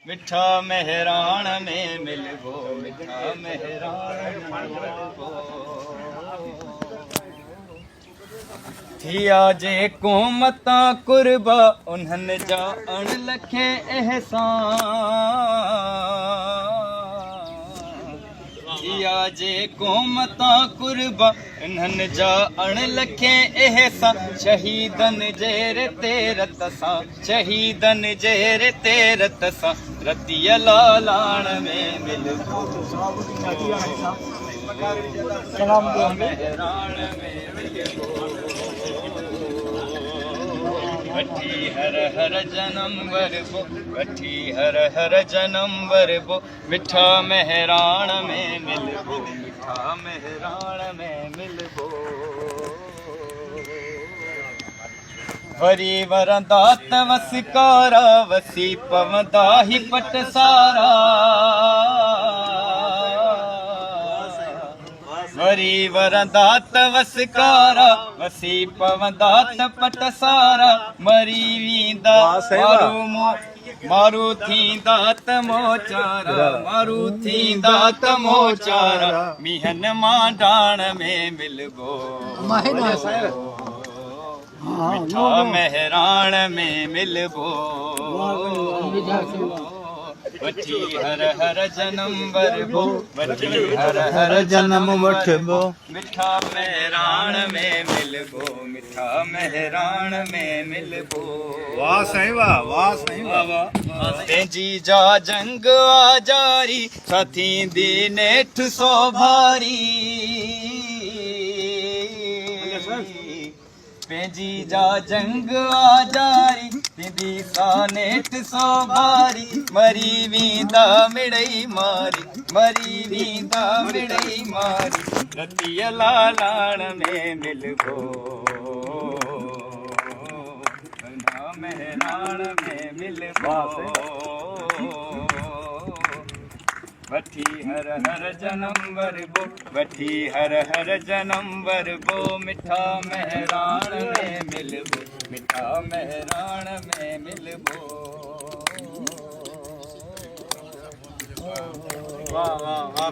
मिठा मेहरान में मिलबो, मिठा मेहरान में मिलबो। थिया जे कोमता कुर्बा उन्हनि जा लखे एहसान। थिया जे कोमता कुर्बा उन्हनि जा लखे एहसान। शहीदनि जे रिते रत सां, शहीदनि जे रिते रत सां रतीअ लालाण में मिलबो। मेहरान में मिलबो। वठी हर हर जनम वरबो, वठी हर हर जनम वरबो। मिठा मेहरान में मिलबो, मिठा मेहरान में मिलबो। वरी वरंदा त वसकारा, वसी पवंदा ही पट सारा। वरी वरंदा त वसकारा, वसी पवंदा त पट सारा। मरी वेंदा मारू थींदा त मोचारा, मारू थींदा त मोचारा। मीहन मां डाण में मिलबो, मिठा मेहरान में मिलबो। वठी हर हर जनम वरबो, वठी हर हर जनम वठबो। मिठा मेहरान में मिलबो, मिठा मेहरान में मिलबो। वाह साईं वाह, वाह साईं वाह। तेजी जा जंग आजारी, साथी दी नेठ सो भारी। पंहिंजी जा जंग आजारी, दीदी सा नेठ सो भारी। मरी वेंदा मिड़ई मारी, मरी वेंदा मिड़ई मारी। रतीअ लालाण में मिलबो, मेहरान में मिलबो। वठी हर हर जनम वरबो, वठी हर हर जनम वरबो। मिठा मेहरान में मिलबो, मिठा मेहरान में मिलबो। वाह वाह वाह।